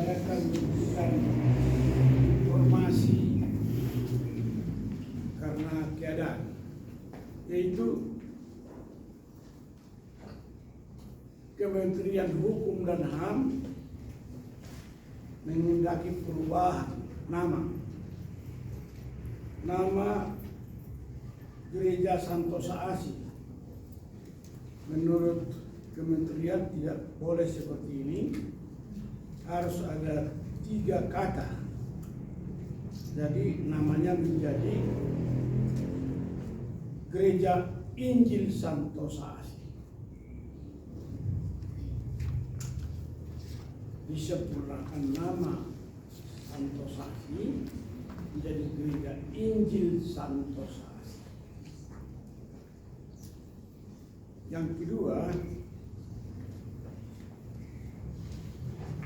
saya akan memberikan informasi karena keadaan, yaitu Kementerian Hukum dan HAM menghendaki perubahan nama Gereja Santosa Asih. Menurut Kementerian tidak boleh seperti ini, harus ada 3 kata. Jadi namanya menjadi Gereja Injil Santosa Asih. Disempurnakan nama Santosa Asih menjadi Gereja Injil Santosa Asih. Yang kedua,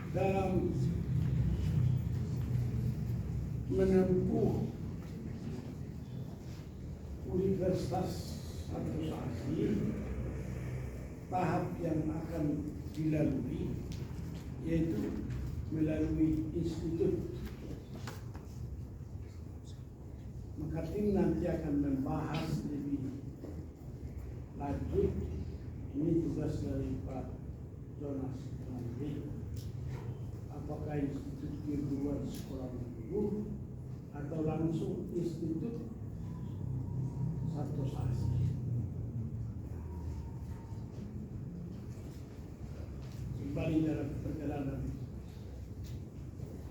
dalam menempuh Universitas Santosa Asih, tahap yang akan dilalui yaitu melalui institut. Maka tim nanti akan membahas lebih lanjut. Ini tugas dari Pak Jonas Mandri. Apakah institut keguruan sekolah minggu atau langsung institut Santosa Asih. Kembali dalam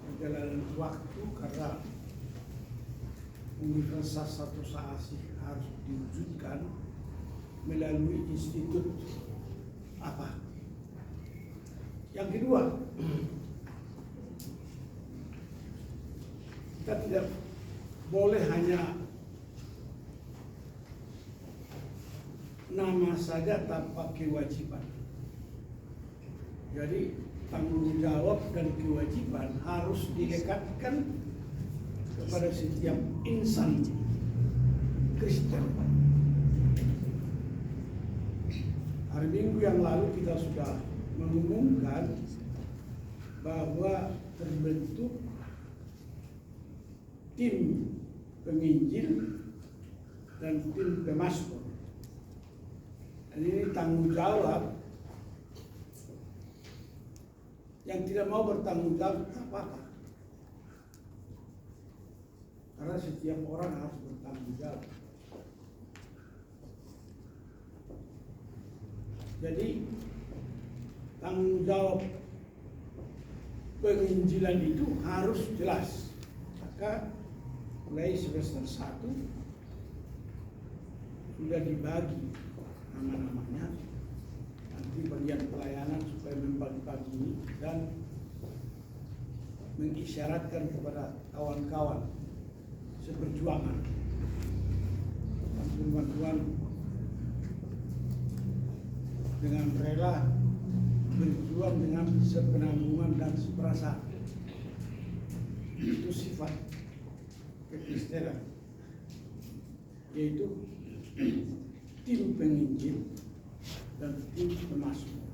perjalanan waktu, karena Universitas Santosa Asih harus diwujudkan melalui institut apa? Yang kedua, kita tidak boleh hanya nama saja tanpa kewajiban. Jadi tanggung jawab dan kewajiban harus dilekatkan kepada setiap insan Kristen. Hari Minggu yang lalu kita sudah mengumumkan bahwa terbentuk tim penginjil dan tim pemasmur. Dan ini tanggung jawab. Yang tidak mau bertanggung jawab tak apa-apa, karena setiap orang harus bertanggung jawab. Jadi tanggung jawab penginjilan itu harus jelas. Maka mulai semester 1 sudah dibagi nama-namanya. Nanti bagian pelayanan supaya membagi-bagi ini dan mengisyaratkan kepada kawan-kawan seperjuangan bantuan dengan rela berjuang dengan sepenanggungan dan seperasaan. Itu sifat kekristenan, yaitu tim penginjil dan tim pemasmur.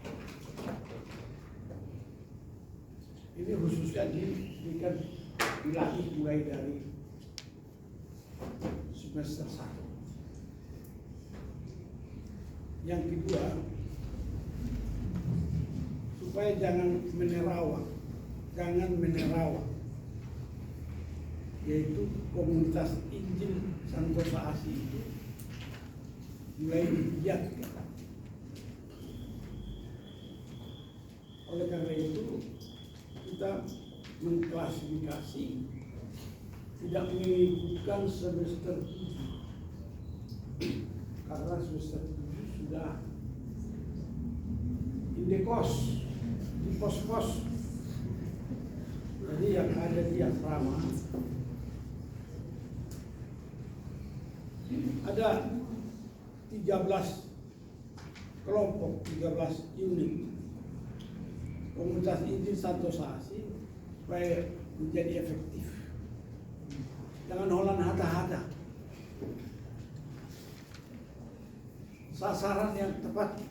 Ini khususnya diberikan dilatih mulai dari semester 1. Yang kedua, supaya jangan menerawang, yaitu komunitas Injil Santosa Asih itu mulai digiatkan. Oleh karena itu kita mengklasifikasi, tidak mengikutkan semester 7, karena semester 7 sudah indekos di pos-pos. Jadi yang ada di asrama ada 13 kelompok, 13 unit komunitas Injil Santosa Asih supaya menjadi efektif. Jangan holan hata-hata. Sasaran yang tepat.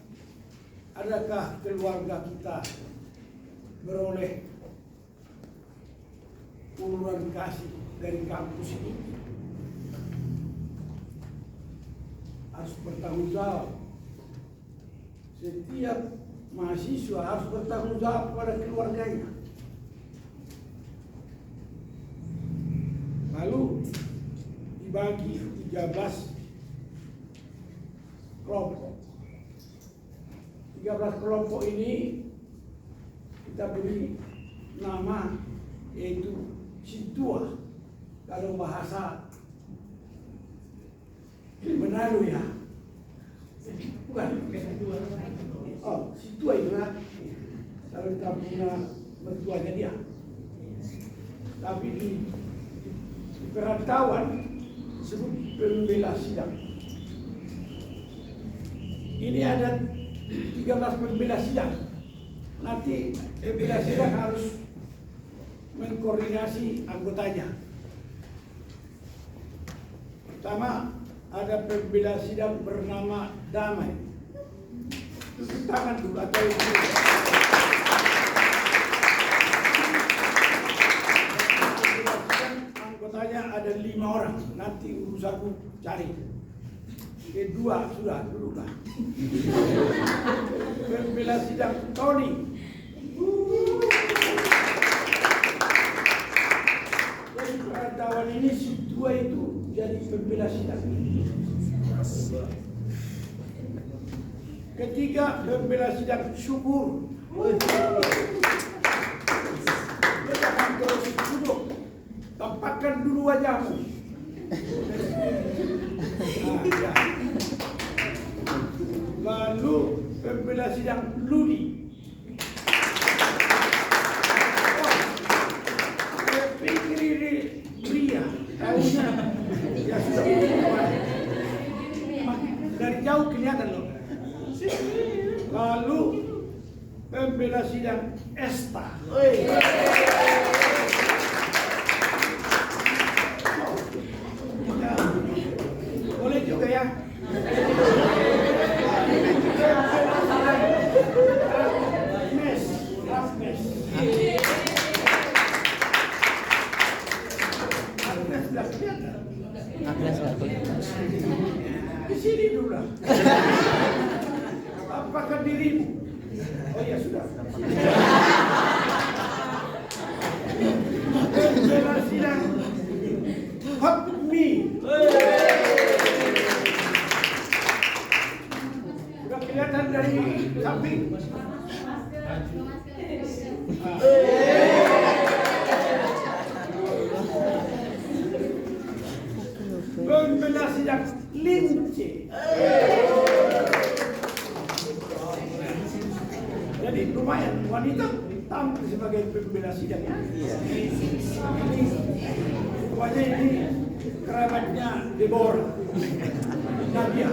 Adakah keluarga kita beroleh saluran kasih dari kampus ini harus bertanggung jawab. Setiap mahasiswa harus bertanggung jawab pada keluarganya. Lalu dibagi 13 kelompok. 13 kelompok ini kita beri nama yaitu Situa kalau bahasa Manado ya. Bukan. Oh, Situa itu kan kalau kita punya mertuanya dia. Tapi di perantauan disebut pembela sidang. Ini ada 13 pembela sidang. Nanti pembela sidang harus mengkoordinasi anggotanya. Pertama ada pembela sidang bernama Damai. Tepuk tangan dulu atau itu. Anggotanya ada 5 orang. Nanti urusanku cari. Kedua sudah dulu lah. Pembela sidang Tony. Jadi perantauan ini si dua itu jadi pembela sidang. Ketiga pembela sidang Syukur. Jangan terus duduk. Tampakkan dulu wajahmu. Ya. Lalu pembela sidang Ludi. Saya pikir ini pria, tahunya ya sudah dari jauh kelihatan loh. Lalu pembela sidang Esta. Boleh juga ya. Di sini dulu lah. Apakah dirimu? Oh ya sudah. Pembela sidang Hot Me. Sudah kelihatan dari samping. Pembela sidang Lince. Jadi lumayan wanita tampil sebagai pembela sidang ya. Pokoknya ini kerabatnya Deborah, Nadia.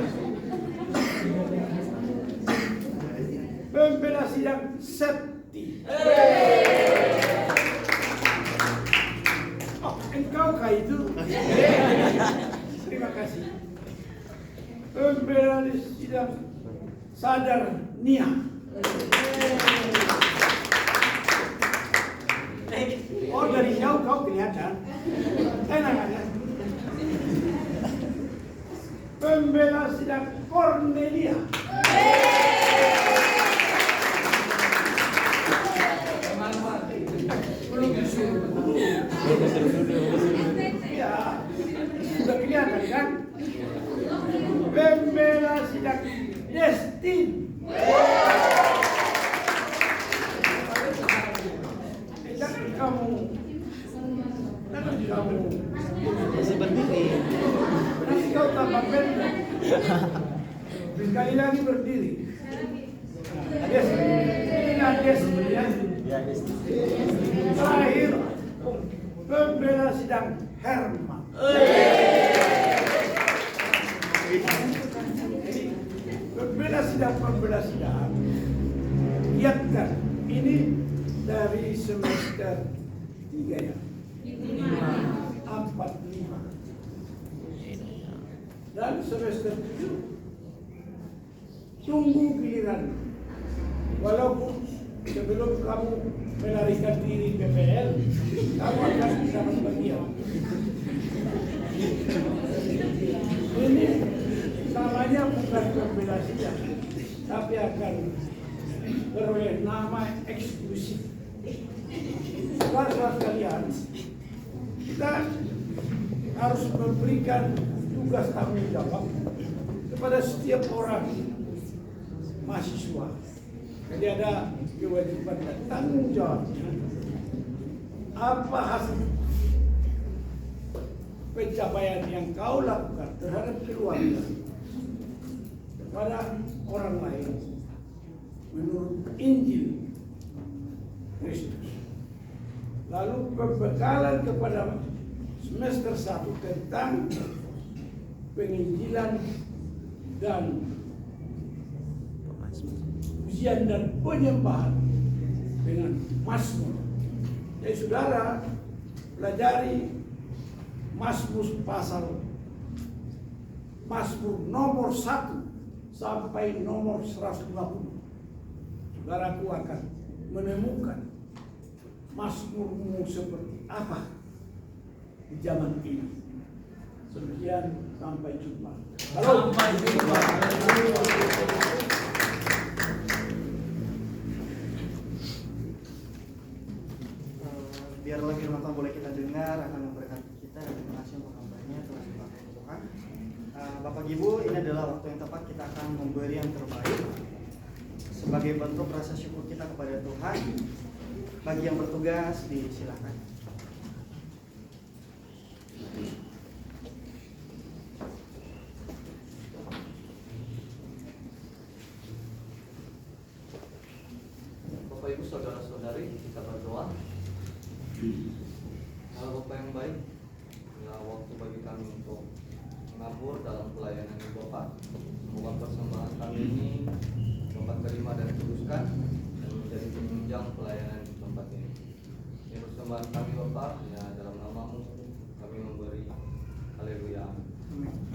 Pembela sidang Septi. Oh, engkau kah itu? Terima kasih. Pembela sidang Sadar Nia. Oh, dari jauh kau kelihatan. Enak aja. Pembela sidang Cornelia. Ya, sudah kelihatan kan? Pembela sidang Destin. Kamu masih berdiri. nanti kau tambah pendek. Sekali lagi berdiri. Yes, inilah Destin ya. Terakhir pembela sidang Herman. Pembela sidang lihatkan ini dari semester 3 ya. 4-5 dan semester 7 tunggu giliran. Walaupun sebelum kamu melarikan diri PPL, kamu akan bisa bukan pembela sidang, tapi akan beroleh nama eksklusif. Saudara sekalian, kita harus memberikan tugas tanggung jawab kepada setiap orang mahasiswa. Jadi ada kewajiban dan tanggung jawabnya. Apa hasil pencapaian yang kau lakukan terhadap keluarga, kepada orang lain menurut Injil Kristus. Lalu pembekalan kepada semester 1 tentang penginjilan dan ujian dan penyembahan dengan Mazmur. Jadi saudara pelajari Mazmur nomor 1 sampai nomor 150. Saudaraku akan menemukan Mazmurmu seperti apa di zaman ini. Sekian, sampai jumpa. Halo. Sampai jumpa. Biarlah firman Tuhan boleh kita dengar, akan memberkati kita. Terima kasih untuk hambanya telah dipakai Tuhan. Bapak Ibu, ini adalah waktu yang tepat kita akan memberi yang terbaik sebagai bentuk rasa syukur kita kepada Tuhan. Bagi yang bertugas, disilakan. Bapak Ibu saudara-saudari, kita berdoa. Allah Bapa yang baik, inilah waktu bagi kami untuk mengabur dalam pelayanan Bapak. Semoga persembahan kami ini Bapak terima dan kuduskan dan menjadi penunjang pelayanan di tempat ini. Ini persembahan kami Bapak, ya dalam nama-Mu kami memberi. Haleluya.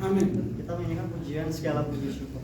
Amin. Kita menyanyikan pujian segala puji syukur.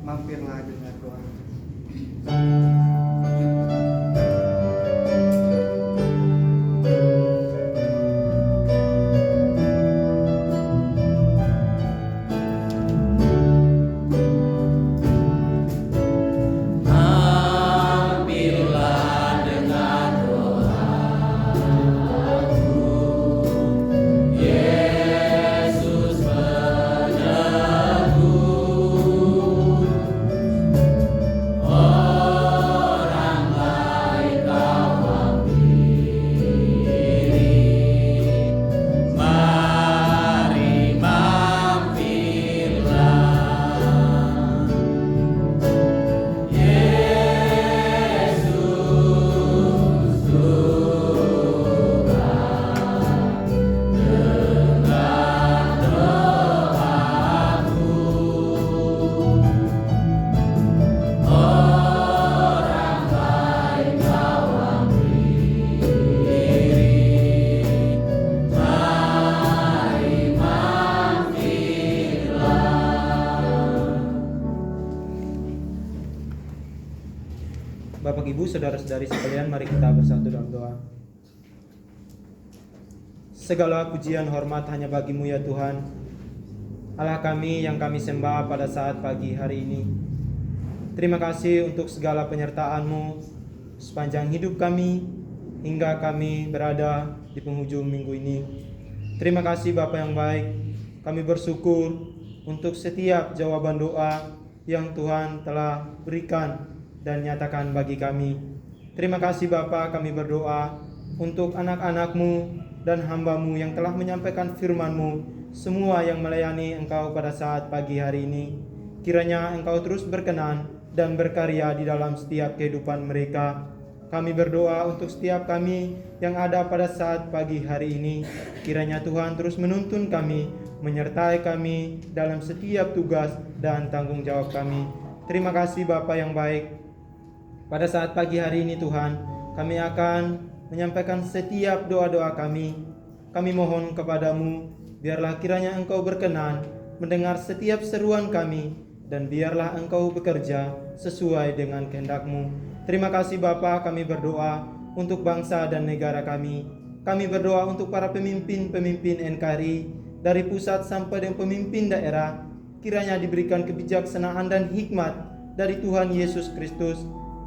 Mampirlah dengan doa. Ibu, saudara-saudari sekalian, mari kita bersatu dalam doa. Segala pujian hormat hanya bagi-Mu ya Tuhan, Allah kami yang kami sembah pada saat pagi hari ini. Terima kasih untuk segala penyertaan-Mu sepanjang hidup kami hingga kami berada di penghujung minggu ini. Terima kasih Bapa yang baik, kami bersyukur untuk setiap jawaban doa yang Tuhan telah berikan dan nyatakan bagi kami. Terima kasih Bapa, kami berdoa untuk anak-anak-Mu dan hamba-Mu yang telah menyampaikan firman-Mu, semua yang melayani Engkau pada saat pagi hari ini. Kiranya Engkau terus berkenan dan berkarya di dalam setiap kehidupan mereka. Kami berdoa untuk setiap kami yang ada pada saat pagi hari ini. Kiranya Tuhan terus menuntun kami, menyertai kami dalam setiap tugas dan tanggung jawab kami. Terima kasih Bapa yang baik. Pada saat pagi hari ini Tuhan, kami akan menyampaikan setiap doa-doa kami. Kami mohon kepadamu, biarlah kiranya Engkau berkenan mendengar setiap seruan kami, dan biarlah Engkau bekerja sesuai dengan kehendak-Mu. Terima kasih Bapa, kami berdoa untuk bangsa dan negara kami. Kami berdoa untuk para pemimpin-pemimpin NKRI, dari pusat sampai dengan pemimpin daerah. Kiranya diberikan kebijaksanaan dan hikmat dari Tuhan Yesus Kristus,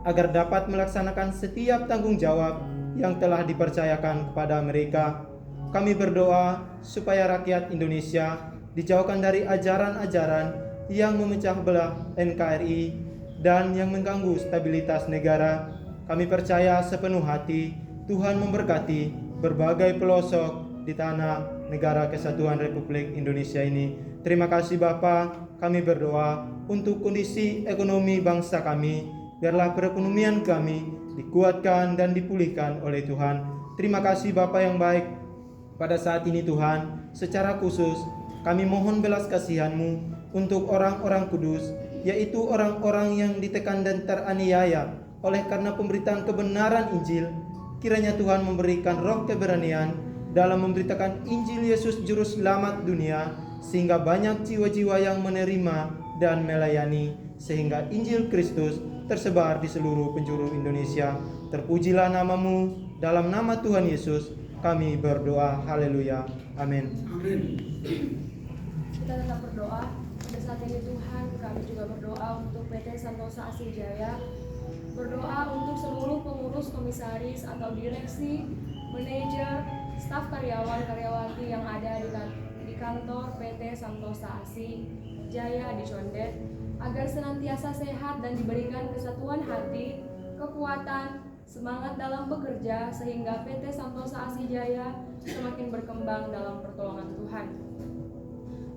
agar dapat melaksanakan setiap tanggung jawab yang telah dipercayakan kepada mereka. Kami berdoa supaya rakyat Indonesia dijauhkan dari ajaran-ajaran yang memecah belah NKRI dan yang mengganggu stabilitas negara. Kami percaya sepenuh hati Tuhan memberkati berbagai pelosok di tanah negara kesatuan Republik Indonesia ini. Terima kasih Bapa, kami berdoa untuk kondisi ekonomi bangsa kami. Biarlah perekonomian kami dikuatkan dan dipulihkan oleh Tuhan. Terima kasih Bapa yang baik. Pada saat ini Tuhan, secara khusus kami mohon belas kasihan-Mu untuk orang-orang kudus, yaitu orang-orang yang ditekan dan teraniaya oleh karena pemberitaan kebenaran Injil. Kiranya Tuhan memberikan roh keberanian dalam memberitakan Injil Yesus Juru Selamat dunia, sehingga banyak jiwa-jiwa yang menerima dan melayani, sehingga Injil Kristus tersebar di seluruh penjuru Indonesia. Terpujilah nama-Mu, dalam nama Tuhan Yesus kami berdoa. Haleluya. Amin. Kita tetap berdoa. Pada saat ini Tuhan, kami juga berdoa untuk PT Santosa Asih Jaya. Berdoa untuk seluruh pengurus, komisaris atau direksi, manajer, staf karyawan-karyawati yang ada di kantor PT Santosa Asih Jaya di Condet, agar senantiasa sehat dan diberikan kesatuan hati, kekuatan, semangat dalam bekerja, sehingga PT Santosa Asih Jaya semakin berkembang dalam pertolongan Tuhan.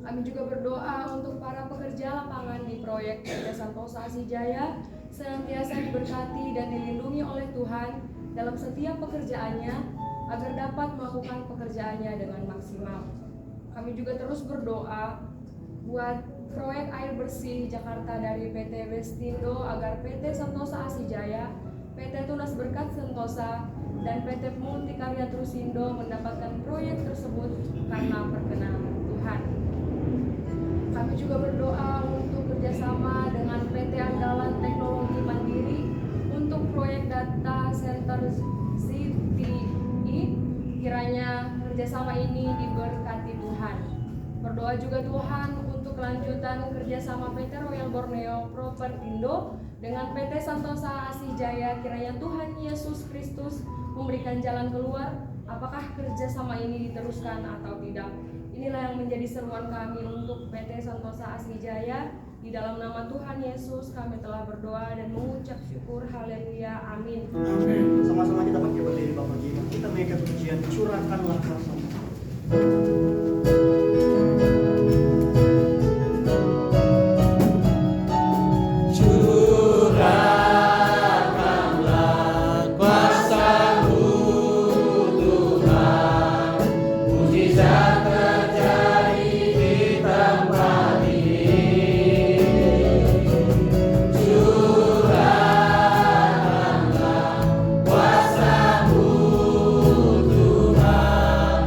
Kami juga berdoa untuk para pekerja lapangan di proyek PT Santosa Asih Jaya senantiasa diberkati dan dilindungi oleh Tuhan dalam setiap pekerjaannya, agar dapat melakukan pekerjaannya dengan maksimal. Kami juga terus berdoa buat proyek air bersih Jakarta dari PT Westindo, agar PT Santosa Asih Jaya, PT Tunas Berkat Sentosa, dan PT Multikarya Trusindo mendapatkan proyek tersebut karena perkenan Tuhan. Kami juga berdoa untuk kerjasama dengan PT Andalan Teknologi Mandiri untuk proyek data center CTI. Kiranya kerjasama ini diberkati Tuhan. Berdoa juga Tuhan untuk kelanjutan kerjasama PT Royal Borneo Propertindo dengan PT Santosa Asih Jaya. Kiranya Tuhan Yesus Kristus memberikan jalan keluar, apakah kerjasama ini diteruskan atau tidak. Inilah yang menjadi seruan kami untuk PT Santosa Asih Jaya. Di dalam nama Tuhan Yesus kami telah berdoa dan mengucap syukur. Haleluya. Amin. Amin. Sama-sama kita pakai berdiri Bapak Gina. Kita naikkan pujian curahkanlah kasih. Kuasa-Mu Tuhan.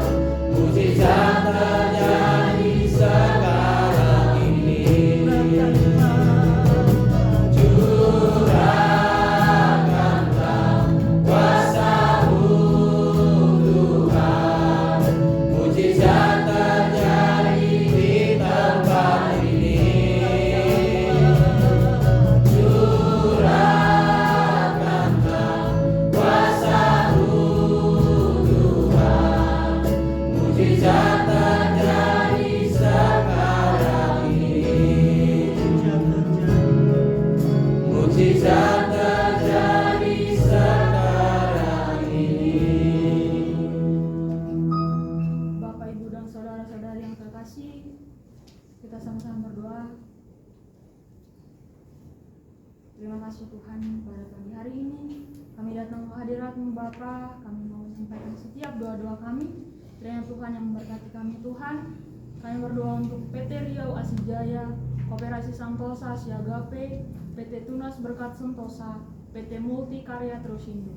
setiap doa-doa kami. Kiranya Tuhan yang memberkati kami Tuhan. Kami berdoa untuk PT Riau Asijaya, Koperasi Santosa Siagape, PT Tunas Berkat Sentosa, PT Multikarya Trusindo.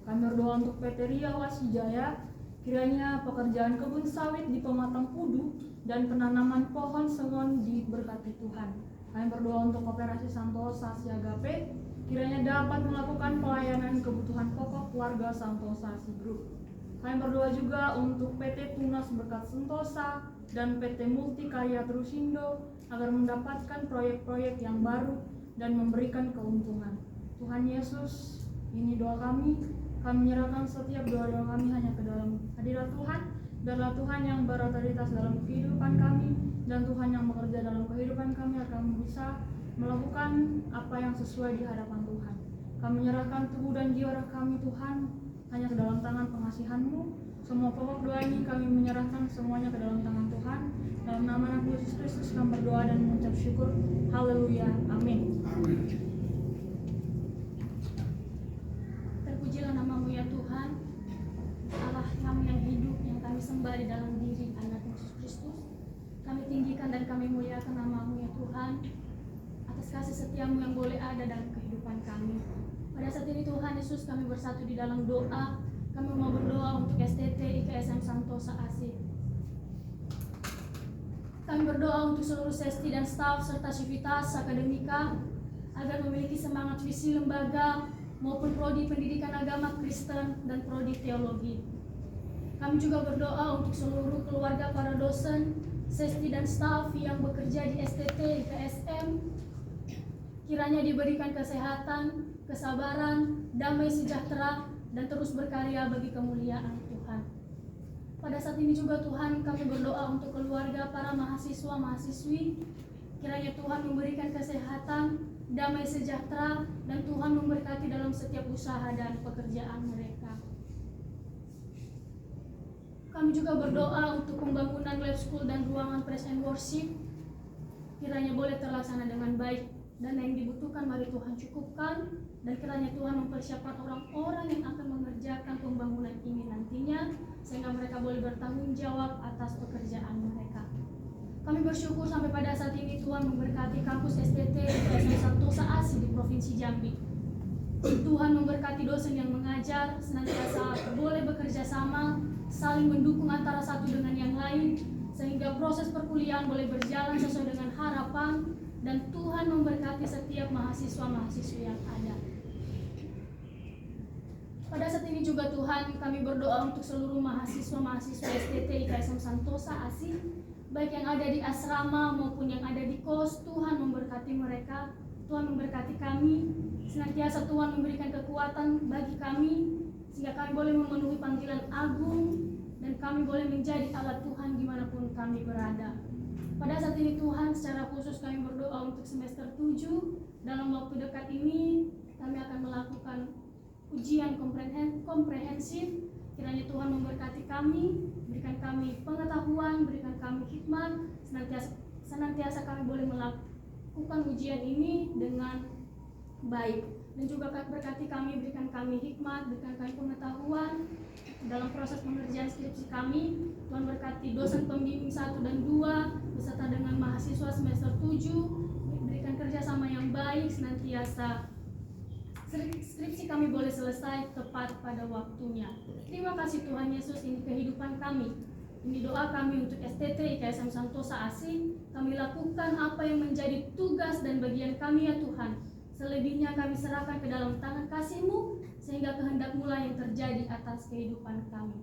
Kami berdoa untuk PT Riau Asijaya, kiranya pekerjaan kebun sawit di Pematang Kudu dan penanaman pohon sengon diberkati Tuhan. Kami berdoa untuk Koperasi Santosa Siagape, kiranya dapat melakukan pelayanan kebutuhan pokok keluarga Santosa Si Group. Kami berdoa juga untuk PT Tunas Berkat Sentosa dan PT Multikarya Trusindo agar mendapatkan proyek-proyek yang baru dan memberikan keuntungan. Tuhan Yesus, ini doa kami. Kami menyerahkan setiap doa-doa kami hanya ke dalam hadirat Tuhan. Biarlah Tuhan yang berotoritas dalam kehidupan kami dan Tuhan yang bekerja dalam kehidupan kami agar kami bisa melakukan apa yang sesuai di hadapan Tuhan. Kami menyerahkan tubuh dan jiwa kami Tuhan hanya ke dalam tangan pengasihan-Mu. Semua pokok doa ini kami menyerahkan semuanya ke dalam tangan Tuhan. Dalam nama Anak Yesus Kristus kami berdoa dan mengucap syukur. Haleluya. Amin. Amin. Terpujilah nama-Mu ya Tuhan, Allah kami yang hidup, yang kami sembah di dalam diri Anak Yesus Kristus. Kami tinggikan dan kami muliakan nama-Mu ya Tuhan, atas kasih setia-Mu yang boleh ada dalam kehidupan kami. Pada saat ini Tuhan Yesus, kami bersatu di dalam doa. Kami mau berdoa untuk STT IKSM Santosa ASI. Kami berdoa untuk seluruh sesti dan staf serta sivitas akademika agar memiliki semangat visi lembaga maupun prodi pendidikan agama Kristen dan prodi teologi. Kami juga berdoa untuk seluruh keluarga para dosen, sesti dan staf yang bekerja di STT IKSM. Kiranya diberikan kesehatan, kesabaran, damai sejahtera, dan terus berkarya bagi kemuliaan Tuhan. Pada saat ini juga Tuhan, kami berdoa untuk keluarga para mahasiswa-mahasiswi. Kiranya Tuhan memberikan kesehatan, damai sejahtera, dan Tuhan memberkati dalam setiap usaha dan pekerjaan mereka. Kami juga berdoa untuk pembangunan lab school dan ruangan praise and worship. Kiranya boleh terlaksana dengan baik. Dan yang dibutuhkan mari Tuhan cukupkan, dan kiranya Tuhan mempersiapkan orang-orang yang akan mengerjakan pembangunan ini nantinya, sehingga mereka boleh bertanggung jawab atas pekerjaan mereka. Kami bersyukur sampai pada saat ini Tuhan memberkati kampus STT IKSM Santosa ASI di Provinsi Jambi. Tuhan memberkati dosen yang mengajar, senantiasa boleh bekerja sama, saling mendukung antara satu dengan yang lain, sehingga proses perkuliahan boleh berjalan sesuai dengan harapan, dan Tuhan memberkati setiap mahasiswa-mahasiswi yang ada. Pada saat ini juga Tuhan, kami berdoa untuk seluruh mahasiswa-mahasiswa STT IKSM Santosa ASI, baik yang ada di asrama maupun yang ada di kos. Tuhan memberkati mereka, Tuhan memberkati kami, senantiasa Tuhan memberikan kekuatan bagi kami, sehingga kami boleh memenuhi panggilan agung, dan kami boleh menjadi alat Tuhan dimanapun kami berada. Pada saat ini Tuhan, secara khusus kami berdoa untuk semester 7. Dalam waktu dekat ini kami akan melakukan ujian komprehensif. Kiranya Tuhan memberkati kami, berikan kami pengetahuan, berikan kami hikmat, senantiasa kami boleh melakukan ujian ini dengan baik. Dan juga berkati kami, berikan kami hikmat, berikan kami pengetahuan dalam proses pengerjaan skripsi kami. Tuhan berkati dosen pembimbing 1 dan 2 beserta dengan mahasiswa semester 7, berikan kerjasama yang baik, senantiasa skripsi kami boleh selesai tepat pada waktunya. Terima kasih Tuhan Yesus, ini kehidupan kami. Ini doa kami untuk STT IKSM Santosa ASI. Kami lakukan apa yang menjadi tugas dan bagian kami ya Tuhan. Selebihnya kami serahkan ke dalam tangan kasih-Mu, sehingga kehendak-Mu lah yang terjadi atas kehidupan kami.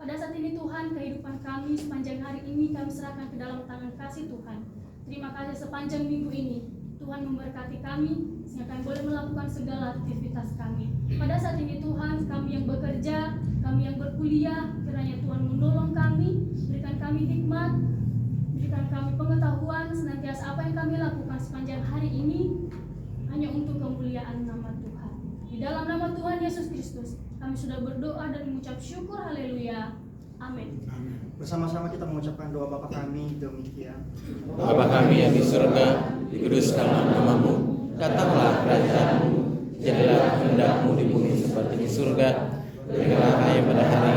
Pada saat ini Tuhan, kehidupan kami sepanjang hari ini kami serahkan ke dalam tangan kasih Tuhan. Terima kasih sepanjang minggu ini Tuhan memberkati kami, sehingga kami boleh melakukan segala aktivitas kami. Pada saat ini Tuhan, kami yang bekerja, kami yang berkuliah, kiranya Tuhan menolong kami, berikan kami hikmat, berikan kami pengetahuan, senantiasa apa yang kami lakukan sepanjang hari ini hanya untuk kemuliaan nama Tuhan. Di dalam nama Tuhan Yesus Kristus kami sudah berdoa dan mengucap syukur. Haleluya. Amin. Bersama-sama kita mengucapkan doa Bapa kami demikian. Bapa kami yang di surga, dikuduskanlah nama-Mu, datanglah kerajaan-Mu, jadilah kehendak-Mu di bumi seperti di surga. berikanlah kami pada hari